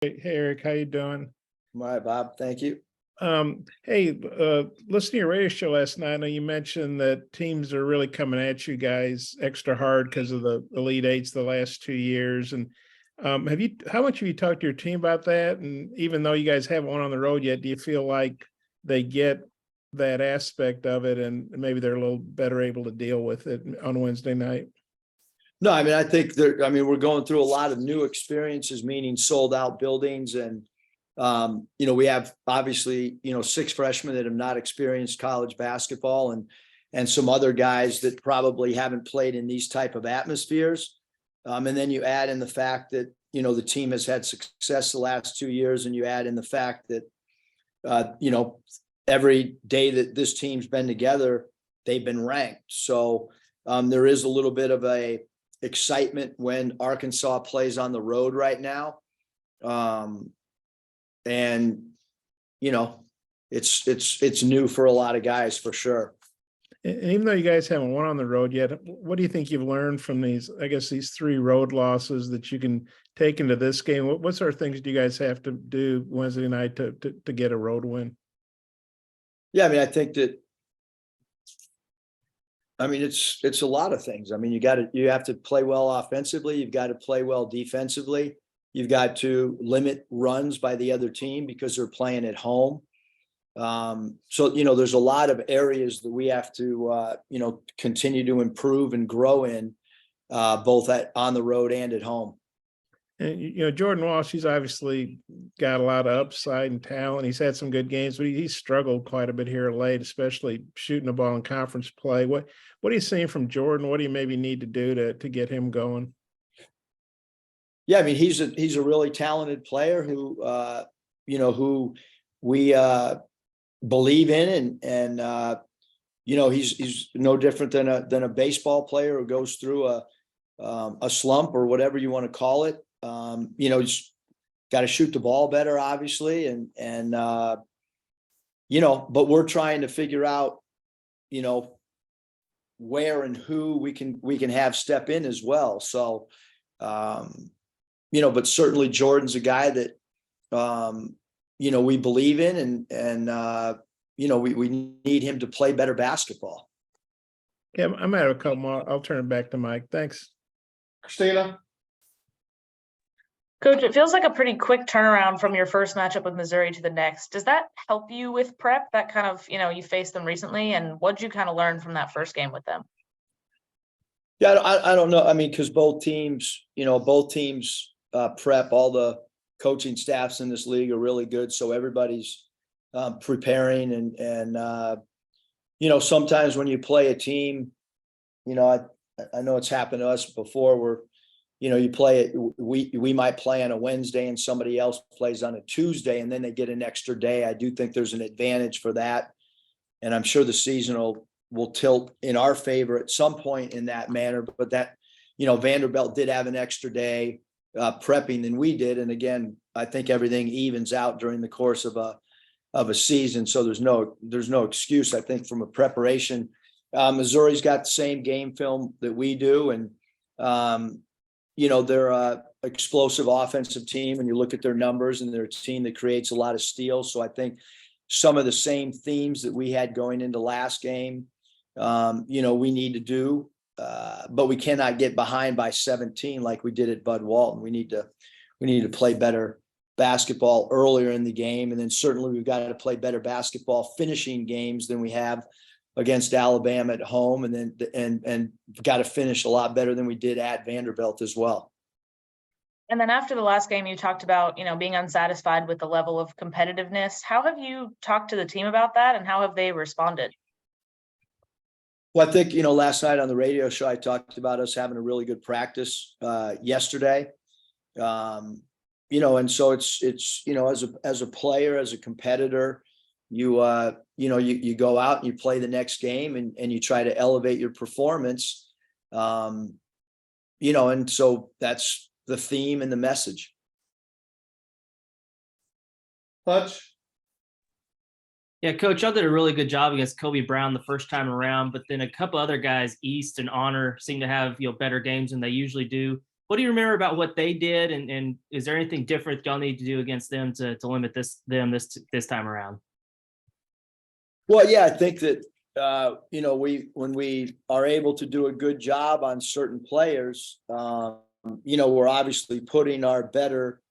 Hey Eric, how you doing? All right, Bob. Thank you. Hey, listening to your radio show last night, I know you mentioned that teams are really coming at you guys extra hard because of the Elite Eights the last 2 years. And how much have you talked to your team about that? And even though you guys haven't won on the road yet, do you feel like they get that aspect of it and maybe they're a little better able to deal with it on Wednesday night? No, I think we're going through a lot of new experiences, meaning sold out buildings. And, we have obviously, 6 freshmen that have not experienced college basketball and some other guys that probably haven't played in these type of atmospheres. And then you add in the fact that, the team has had success the last 2 years. And you add in the fact that, every day that this team's been together, they've been ranked. So there is a little bit of a excitement when Arkansas plays on the road right now. And it's new for a lot of guys for sure. And even though you guys haven't won on the road yet, what do you think you've learned from these 3 road losses that you can take into this game? What sort of things do you guys have to do Wednesday night to get a road win? Yeah, I think that it's a lot of things. You have to play well offensively. You've got to play well defensively. You've got to limit runs by the other team because they're playing at home. So there's a lot of areas that we have to, continue to improve and grow in, both on the road and at home. And, Jordan Walsh, he's obviously got a lot of upside and talent. He's had some good games, but he's struggled quite a bit here late, especially shooting the ball in conference play. What are you seeing from Jordan? What do you maybe need to do to get him going? Yeah, he's a really talented player who, who we believe in, and he's no different than a baseball player who goes through a slump or whatever you want to call it. He's got to shoot the ball better, obviously, and but we're trying to figure out, where and who we can have step in as well. So, but certainly Jordan's a guy that, we believe in, and we need him to play better basketball. Yeah, I might have a couple more. I'll turn it back to Mike. Thanks. Christina? Coach, it feels like a pretty quick turnaround from your first matchup with Missouri to the next. Does that help you with prep? That kind of, you faced them recently, and what'd you kind of learn from that first game with them? Yeah, I don't know. Because both teams prep. All the coaching staffs in this league are really good, so everybody's preparing. And sometimes when you play a team, I know it's happened to us before where you play it. We might play on a Wednesday and somebody else plays on a Tuesday, and then they get an extra day. I do think there's an advantage for that, and I'm sure the season will tilt in our favor at some point in that manner. But that Vanderbilt did have an extra day prepping than we did, and again, I think everything evens out during the course of a season. So there's no excuse, I think, from a preparation. Missouri's got the same game film that we do, and they're a explosive offensive team, and you look at their numbers, and they're a team that creates a lot of steals. So I think some of the same themes that we had going into last game, we need to do, but we cannot get behind by 17 like we did at Bud Walton. We need to play better basketball earlier in the game, and then certainly we've got to play better basketball finishing games than we have against Alabama at home, and then got to finish a lot better than we did at Vanderbilt as well. And then after the last game, you talked about, being unsatisfied with the level of competitiveness. How have you talked to the team about that, and how have they responded? Well, I think, last night on the radio show, I talked about us having a really good practice yesterday. And so it's as a player, as a competitor, you go out and you play the next game, and you try to elevate your performance. And so that's the theme and the message. Hutch? Yeah, Coach, y'all did a really good job against Kobe Brown the first time around, but then a couple other guys, East and Honor, seem to have better games than they usually do. what do you remember about what they did? And is there anything different y'all need to do against them to limit this time around? Well, yeah, I think that, when we are able to do a good job on certain players, we're obviously putting our better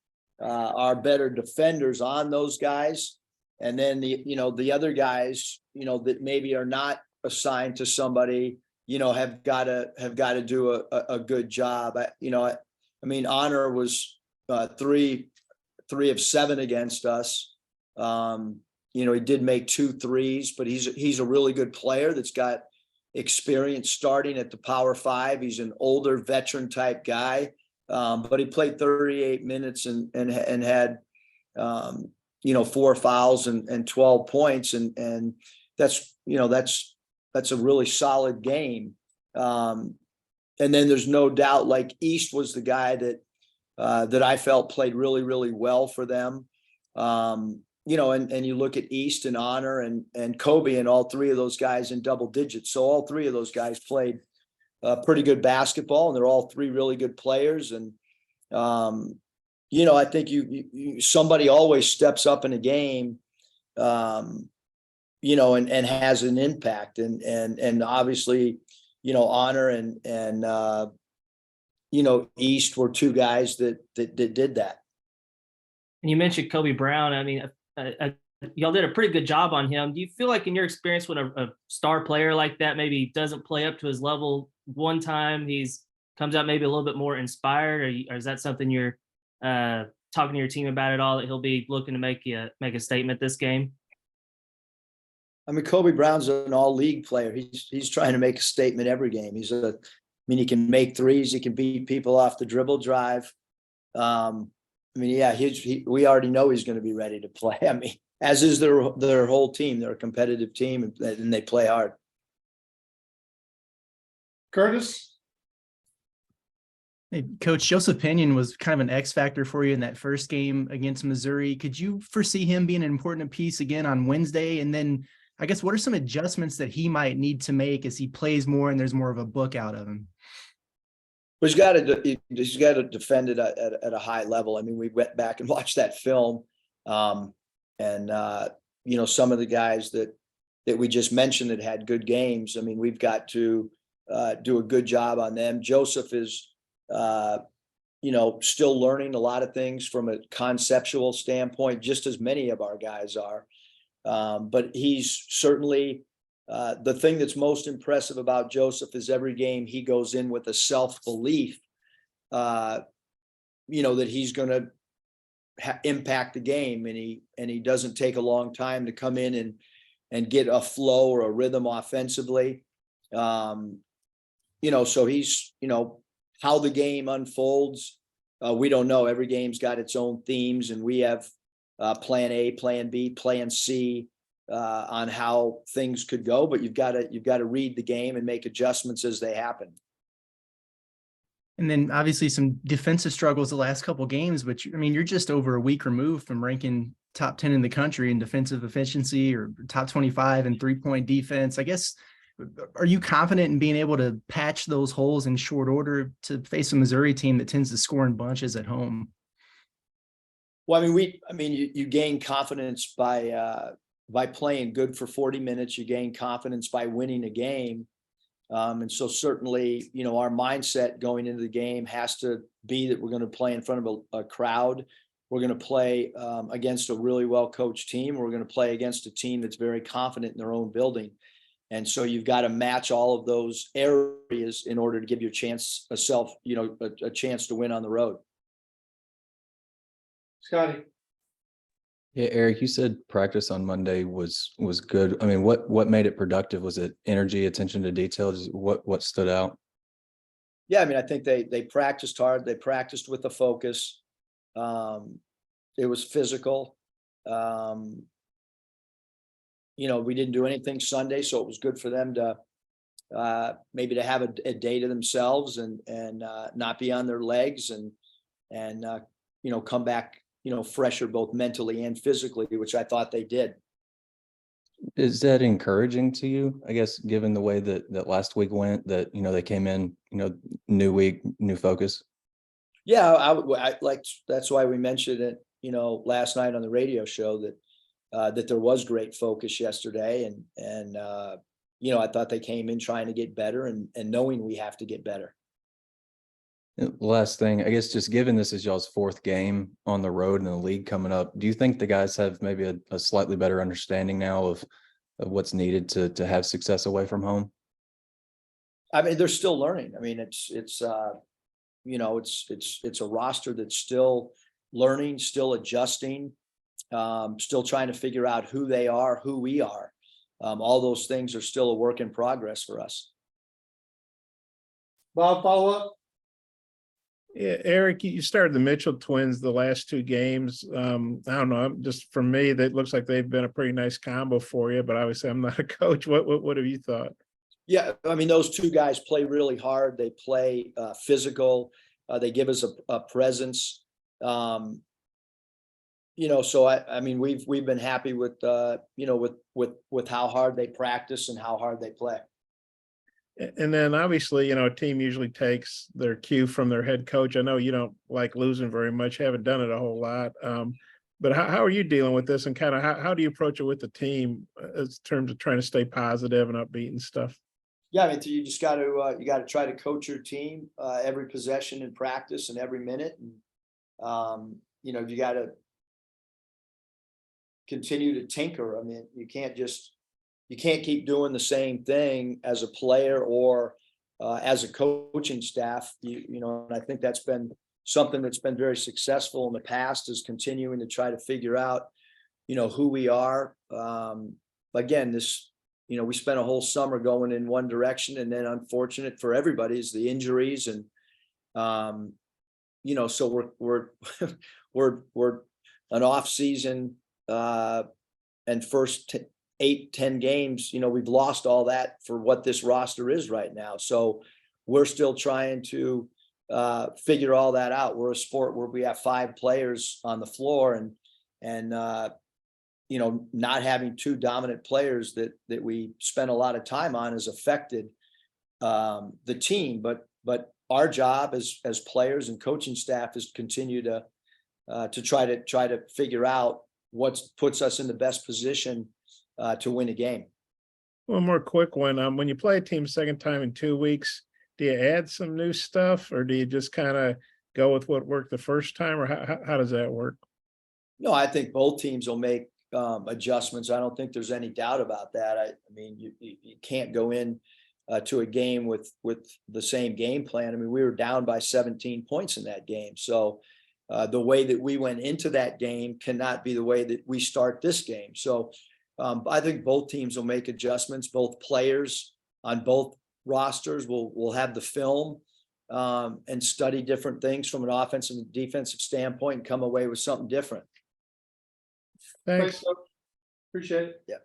defenders on those guys. And then the other guys, that maybe are not assigned to somebody, have got to do a good job. I mean, Honor was 3 of 7 against us. He did make 2 threes, but he's a really good player that's got experience starting at the Power 5. He's an older veteran type guy, but he played 38 minutes and had 4 fouls and 12 points, and that's a really solid game. And then there's no doubt, like, East was the guy that I felt played really, really well for them. And you look at East and Honor and Kobe, and all 3 of those guys in double digits. So all 3 of those guys played pretty good basketball, and they're all 3 really good players. And, I think somebody always steps up in a game, and has an impact. And obviously, Honor and East were 2 guys that did that. And you mentioned Kobe Brown. I mean, y'all did a pretty good job on him. Do you feel like, in your experience, when a star player like that maybe doesn't play up to his level one time, comes out maybe a little bit more inspired, or is that something you're talking to your team about at all, that he'll be looking to make a statement this game? I mean, Kobe Brown's an all-league player. He's trying to make a statement every game. He can make threes. He can beat people off the dribble drive. We already know he's going to be ready to play. I mean, as is their whole team. They're a competitive team, and they play hard. Curtis. Hey, Coach, Joseph Pinion was kind of an X factor for you in that first game against Missouri. Could you foresee him being an important piece again on Wednesday? And then, I guess, what are some adjustments that he might need to make as he plays more and there's more of a book out of him? But he's got to defend it at a high level. I mean, we went back and watched that film, some of the guys that we just mentioned that had good games. I mean, we've got to do a good job on them. Joseph is, still learning a lot of things from a conceptual standpoint, just as many of our guys are. But he's certainly. The thing that's most impressive about Joseph is every game he goes in with a self-belief, that he's going to impact the game, and he doesn't take a long time to come in and get a flow or a rhythm offensively. So he's, how the game unfolds, we don't know. Every game's got its own themes, and we have plan A, plan B, plan C. On how things could go, but you've got to read the game and make adjustments as they happen. And then obviously some defensive struggles the last couple of games, but you're just over a week removed from ranking top 10 in the country in defensive efficiency, or top 25 in 3-point defense. I guess, are you confident in being able to patch those holes in short order to face a Missouri team that tends to score in bunches at home? Well, you gain confidence by playing good for 40 minutes. You gain confidence by winning a game. And so certainly, our mindset going into the game has to be that we're going to play in front of a crowd. We're going to play against a really well-coached team. We're going to play against a team that's very confident in their own building. And so you've got to match all of those areas in order to give your chance a chance to win on the road. Scotty. Yeah, Eric, you said practice on Monday was good. I mean, what made it productive? Was it energy, attention to detail? Just what stood out? Yeah, I think they practiced hard. They practiced with a focus. It was physical. We didn't do anything Sunday, so it was good for them to maybe to have a day to themselves and not be on their legs and come back fresher both mentally and physically, which I thought they did. Is that encouraging to you? I guess, given the way that last week went, that they came in, new week, new focus. Yeah, I like, that's why we mentioned it, last night on the radio show that there was great focus yesterday and I thought they came in trying to get better and knowing we have to get better. Last thing, I guess, just given this is y'all's fourth game on the road in the league coming up, do you think the guys have maybe a slightly better understanding now of what's needed to have success away from home? I mean, they're still learning. I mean, it's a roster that's still learning, still adjusting, still trying to figure out who they are, who we are. All those things are still a work in progress for us. Bob, follow up? Yeah, Eric, you started the Mitchell twins the last two games. I don't know, just for me, that looks like they've been a pretty nice combo for you, but obviously I'm not a coach. What have you thought? Yeah, I mean, those two guys play really hard. They play physical. They give us a presence. So I mean, we've been happy with with how hard they practice and how hard they play. And then obviously, a team usually takes their cue from their head coach. I know you don't like losing very much, haven't done it a whole lot. But how are you dealing with this, and kind of how do you approach it with the team in terms of trying to stay positive and upbeat and stuff? Yeah, I mean, you just got to try to coach your team every possession in practice and every minute, and you got to continue to tinker. I mean, you can't keep doing the same thing as a player or as a coaching staff. And I think that's been something that's been very successful in the past, is continuing to try to figure out, who we are. Again, we spent a whole summer going in one direction, and then unfortunate for everybody is the injuries. And, so we're an off season and first 8-10 games, we've lost all that for what this roster is right now. So we're still trying to figure all that out. We're a sport where we have 5 players on the floor, and not having 2 dominant players that we spent a lot of time on has affected the team. But our job as players and coaching staff is to continue to try to figure out what puts us in the best position to win a game. One more quick one. When you play a team second time in 2 weeks, do you add some new stuff, or do you just kind of go with what worked the first time, or how does that work? No, I think both teams will make adjustments. I don't think there's any doubt about that. I mean, you can't go in to a game with the same game plan. I mean, we were down by 17 points in that game. So the way that we went into that game cannot be the way that we start this game. So I think both teams will make adjustments. Both players on both rosters will have the film and study different things from an offensive and defensive standpoint and come away with something different. Thanks. Appreciate it. Yeah.